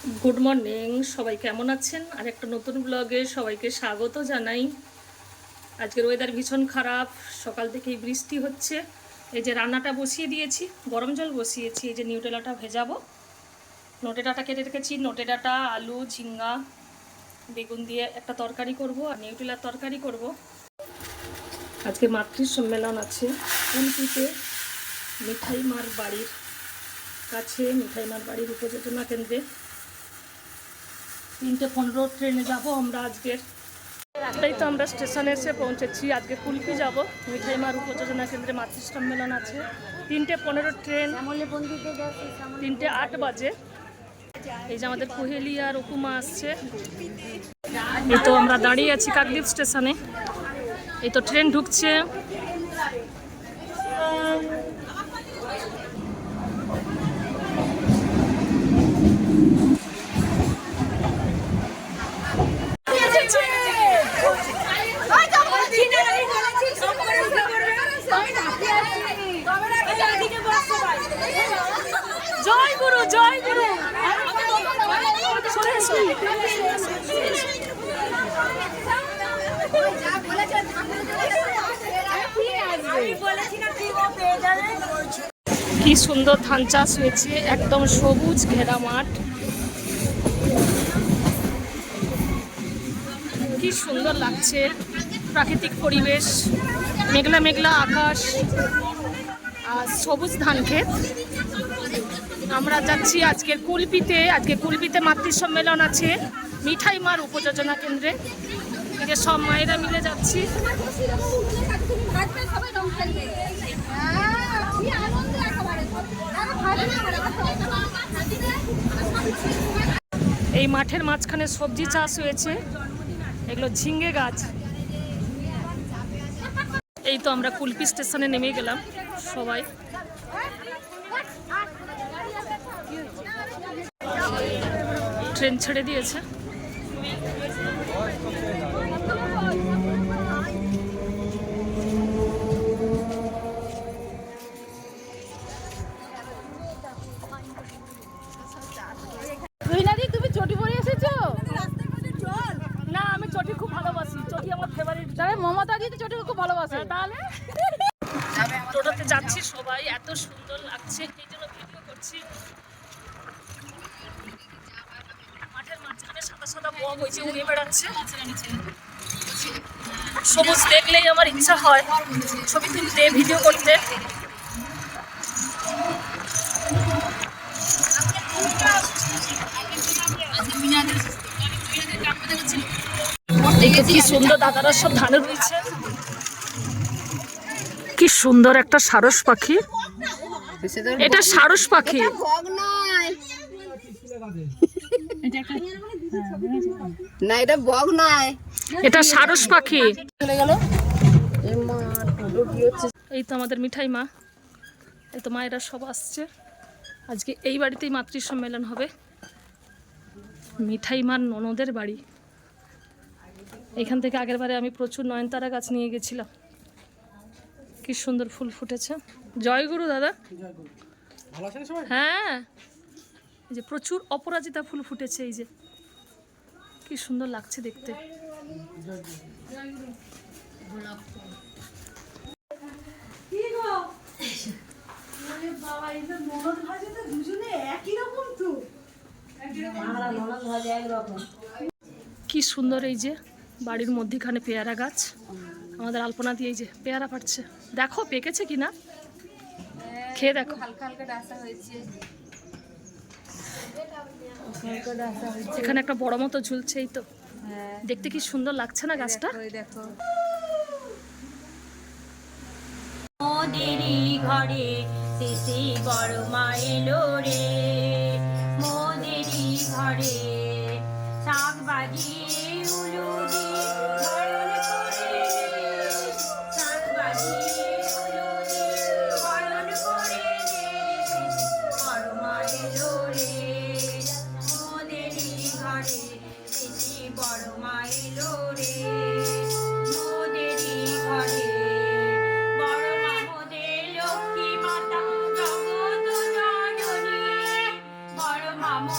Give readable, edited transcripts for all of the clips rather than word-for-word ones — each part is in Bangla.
গুড মর্নিং, সবাই কেমন আছেন? আর একটা নতুন ব্লগে সবাইকে স্বাগত জানাই। আজকের ওয়েদার ভীষণ খারাপ, সকাল থেকেই বৃষ্টি হচ্ছে। এই যে রান্নাটা বসিয়ে দিয়েছি, গরম জল বসিয়েছি। এই যে নিউটেলাটা ভেজাবো, নোটে ডাঁটা কেটে রেখেছি। নোটে ডাঁটা, আলু, ঝিঙ্গা, বেগুন দিয়ে একটা তরকারি করব আর নিউটেলার তরকারি করব। আজকে মাতৃ সম্মেলন আছে কুলপিতে, মিঠাইমার বাড়ির কাছে, মিঠাইমার বাড়ির উপযোজনা কেন্দ্রে। 3:15 ট্রেনে যাব আমরা আজকের। একটাই তো আমরা স্টেশনে এসে পৌঁছেছি। আজকে কুলপি যাব, মিঠাইমার উপযোজনা কেন্দ্রে মাতৃ সম্মেলন আছে। 3:15 ট্রেন, 3:08 বাজে। এই যে আমাদের কোহেলি আর উপমা আসছে। এই তো আমরা দাঁড়িয়ে আছি কাকদ্বীপ স্টেশনে। এই তো ট্রেন ঢুকছে। জয় গুরু, জয় গুরু। কি সুন্দর ধান চাষ হয়েছে, একদম সবুজ ঘেরা মাঠ। কি সুন্দর লাগছে প্রাকৃতিক পরিবেশ, মেঘলা মেঘলা আকাশ আর সবুজ ধান ক্ষেত। আমরা যাচ্ছি আজকের কুলপিতে। আজকে কুলপিতে মাতৃ সম্মেলন আছে মিঠাইমার উপযোজনা কেন্দ্রে। থেকে সব মায়েরা মিলে যাচ্ছি। এই মাঠের মাঝখানে সবজি চাষ হয়েছে, এগুলো ঝিঙ্গে গাছ। এই তো আমরা কুলপি স্টেশনে নেমে গেলাম সবাই। ট্রেন ছেড়ে দিয়েছে। তুমি চটি পরে এসেছো? না, আমি চটি খুব ভালোবাসি, চটি আমার ফেভারিট। তবে মমতা দিদি চটি খুব ভালোবাসে। তাহলে টোটোতে যাচ্ছি সবাই, এত সুন্দর লাগছে, এই জন্য ভিডিও করছি। মাঠের মাঝখানে সাদা সাদা বক হয়েছে, উড়ে বেড়াচ্ছে। সবুজ দেখলেই আমার ইচ্ছা হয় ছবি তুলতে, ভিডিও করতে। কি সুন্দর দাদারা সব ধানে রয়েছে। কি সুন্দর একটা সারস পাখি। এটা সারস পাখি না, এটা বক নয়, এটা সারস পাখি। চলে গেল। এই তো আমাদের মিঠাই মা। এই তো মায়েরা সব আসছে। আজকে এই বাড়িতেই মাতৃ সম্মেলন হবে। মিঠাই মার ননদের বাড়ি। এখান থেকে আগের বারে আমি প্রচুর নয়নতারা গাছ নিয়ে গেছিলাম। কি সুন্দর ফুল ফুটেছে। জয় গুরু দাদা। হ্যাঁ, এই যে প্রচুর অপরাজিতা ফুল ফুটেছে। এই যে কি সুন্দর লাগছে দেখতে। কি সুন্দর এই যে বাড়ির মধ্যখানে পেয়ারা গাছ। আমাদের আলপনা দিয়ে এই যে পেয়ারা পাচ্ছে, দেখো পেকেছে কিনা, খেয়ে দেখো। এখানে একটা বড় মতো ঝুলছে, এই তো দেখতে কি সুন্দর লাগছে না গাছটা। মোদেরই ঘরে শেষে বড় মা এলো রে, মোদেরই ঘরে শাক বাজিয়ে উলু দিয়ে বরণ করে, শাক বাজিয়ে উলু দিয়ে বরণ করে বড় মা এলো রে, মোদেরই ঘরে শেষে বড় মা এলো রে, মোদেরই ঘরে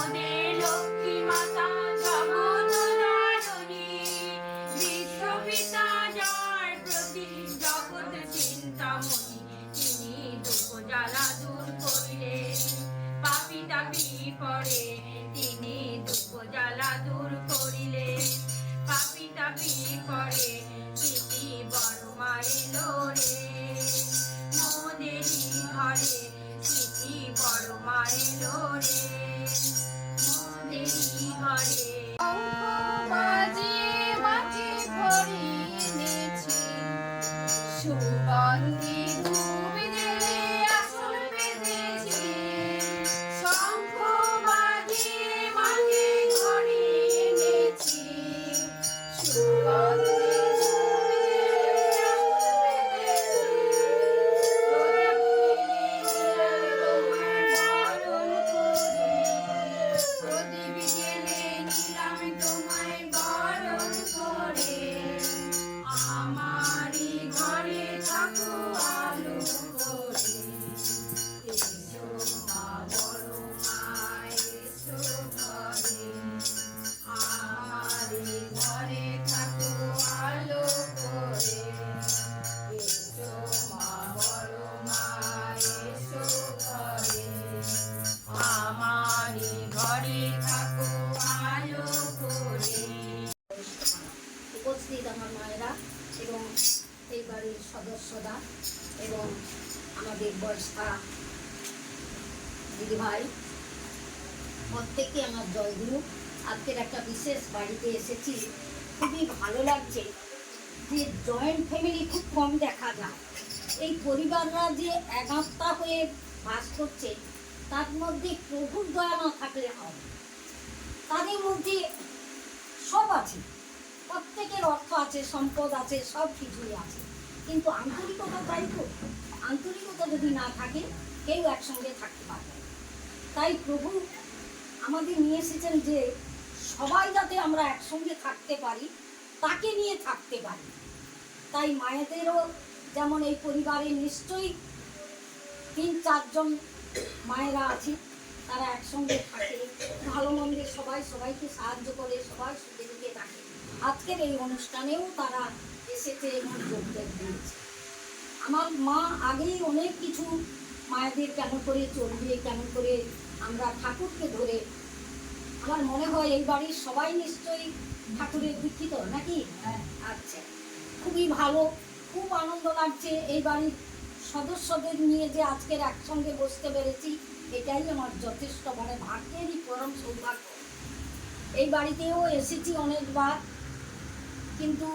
মোদের পরে তিনি দুঃখ জ্বালা দূর করিলেন। পাপি তাপি পরে প্রীতি বড় মা এলো রে, মোদেরই ঘরে প্রীতি বড় মা এলো রে, মোদেরই ঘরে। বাজিয়ে মাঝে ভরে এনেছি, সুগন্ধি ধূপ জেলে আসন বেঁধেছি। শঙ্খ বাজিয়ে মাঝে ঘরে এনেছি, সুগন্ধি প্রদীপ জেলে নিলাম তোমায় বরণ করে। আমারই ঘরে থাকো আলো করে। এসো মা বড় মা, এসো ঘরে। আমারই ঘরে থাকো আলো করে। এসো মা বড় মা, এসো ঘরে। আমারই ঘরে থাকো আলো করে। উপস্থিত আমার মায়েরা এবং এই বাড়ির সদস্যরা এবং আমাদের বয়স্কা দিদিভাই, প্রত্যেককে আমার জয়গুরু। আজকের একটা বিশেষ বাড়িতে এসেছি, খুবই ভালো লাগছে যে জয়েন্ট ফ্যামিলি খুব কম দেখা যায়। এই পরিবাররা যে একাত্তা হয়ে বাস করছে, তার মধ্যে প্রভুর দয়া না থাকলে হবে। তাদের মধ্যে সব আছে, প্রত্যেকের অর্থ আছে, সম্পদ আছে, সব কিছুই আছে, কিন্তু আন্তরিকতা, তাই তো আন্তরিকতা যদি না থাকে কেউ একসঙ্গে থাকতে পারবে না। তাই প্রভু আমাদের নিয়ে এসেছেন যে সবাই যাতে আমরা একসঙ্গে থাকতে পারি, তাকে নিয়ে থাকতে পারি। তাই মায়েদেরও যেমন এই পরিবারে নিশ্চয়ই ৩-৪ জন মায়েরা আছে, তারা একসঙ্গে থাকে, ভালো মন্দে সবাই সবাইকে সাহায্য করে, সবাই সুখে দুঃখে থাকে। আজকের এই অনুষ্ঠানেও তারা এসেছে এবং যোগদান দিয়েছে। আমার মা আগেই অনেক কিছু মায়েদের কেন করে চলবে, কেমন করে আমরা ঠাকুরকে ধরে, আমার মনে হয় এই বাড়ির সবাই নিশ্চয়ই ঠাকুরের দীক্ষিত নাকি? আচ্ছা, খুবই ভালো, খুব আনন্দ লাগছে এই বাড়ির সদস্যদের নিয়ে যে আজকের একসঙ্গে বসতে পেরেছি, এটাই আমার যথেষ্ট, মানে ভাগ্যেরই পরম সৌভাগ্য। এই বাড়িতেও এসেছি অনেকবার, কিন্তু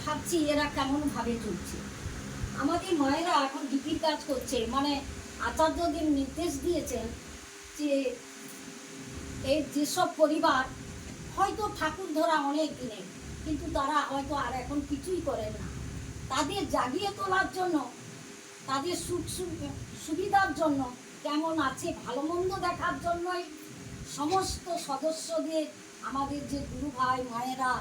ভাবছি এরা কেমনভাবে চলছে। আমাদের মায়েরা এখন ডিপির কাজ করছে, মানে আচার্যদের নির্দেশ দিয়েছেন যে এই যেসব পরিবার হয়তো ঠাকুর ধরা অনেক দিনের, কিন্তু তারা হয়তো আর এখন কিছুই করেন না, তাদের জাগিয়ে তোলার জন্য, তাদের সুখ সুবিধার জন্য, কেমন আছে ভালো মন্দ দেখার জন্যই সমস্ত সদস্যদের, আমাদের যে গুরু ভাই মায়েরা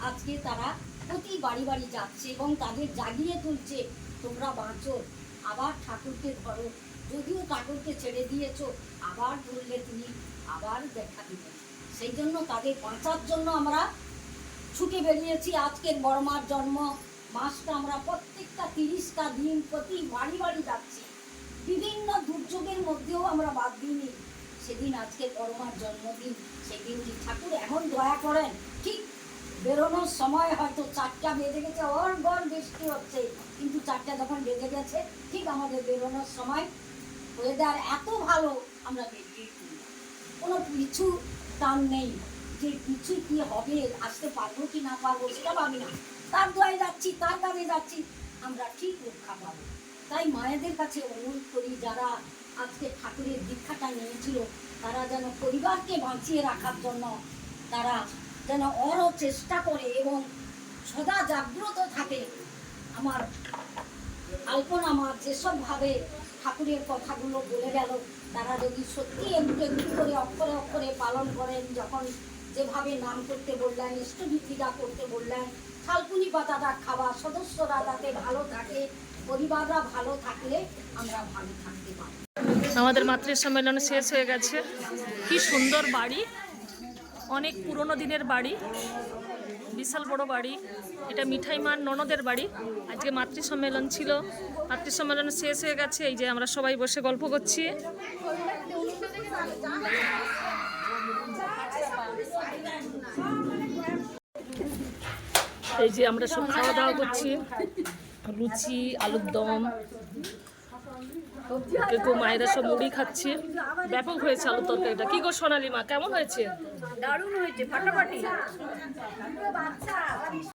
আজকে তারা প্রতি বাড়ি বাড়ি যাচ্ছে এবং তাদের জাগিয়ে তুলছে, তোমরা বাঁচো, আবার ঠাকুরকে ধরো, যদিও ঠাকুরকে ছেড়ে দিয়েছো, আবার ধরলে তুমি আবার দেখা দিবে। সেই জন্য তাদের বাঁচার জন্য আমরা ছুটে বেরিয়েছি। আজকের বড়মার জন্ম মাসটা আমরা প্রত্যেকটা 30টা দিন প্রতি বাড়ি বাড়ি যাচ্ছি, বিভিন্ন দুর্যোগের মধ্যেও আমরা বাদ দিইনি। সেদিন আজকে বড়মার জন্মদিন, সেদিন যে ঠাকুর এমন দয়া করেন, ঠিক বেরোনোর সময় হয়তো 4টা বেজে গেছে, ওর গড় বৃষ্টি হচ্ছে, কিন্তু 4টা যখন বেজে গেছে, ঠিক আমাদের বেরোনোর সময় ওয়েদার এত ভালো, আমরা বেরিয়ে কোনো পিছু টান নেই যে পিছু কি হবে, আসতে পারবো কি না পারবো সেটা ভাবি না, তার দোয়ায় যাচ্ছি, তার কাজে যাচ্ছি, আমরা ঠিক রক্ষা পাবো। তাই মায়েদের কাছে অনুরোধ করি, যারা আজকে ঠাকুরের দীক্ষাটা নিয়েছিল, তারা যেন পরিবারকে বাঁচিয়ে রাখার জন্য তারা যেন অরও চেষ্টা করে এবং সদা জাগ্রত থাকে। আমার আলপনা মা যেসবভাবে ঠাকুরের কথাগুলো বলে গেল, তারা যদি সত্যি একটু একটু করে অক্ষরে অক্ষরে পালন করেন, যখন যেভাবে নাম করতে বললেন, ইষ্টভীতিটা করতে বললেন, থালকুনি পাতাটা খাওয়া, সদস্যরা যাতে ভালো থাকে, পরিবাররা ভালো থাকলে আমরা ভালো থাকতে পারি। আমাদের মাতৃ সম্মেলন শেষ হয়ে গেছে। কি সুন্দর বাড়ি, অনেক পুরনো দিনের বাড়ি, বিশাল বড় বাড়ি। এটা মিঠাইমার ননদের বাড়ি। আজকে মাতৃ সম্মেলন ছিল, মাতৃ সম্মেলন শেষ হয়ে গেছে। এই যে আমরা সবাই বসে গল্প করছি। এই যে আমরা সব খাওয়া দাওয়া করছি, লুচি, আলুর দম, কেউ মায়েরা সব মুড়ি খাচ্ছে। ব্যাপক হয়েছে আলুর তরকারিটা। কি গো সোনালি মা, কেমন হয়েছে? দারুণ হয়েছে, ফাটাফাটি।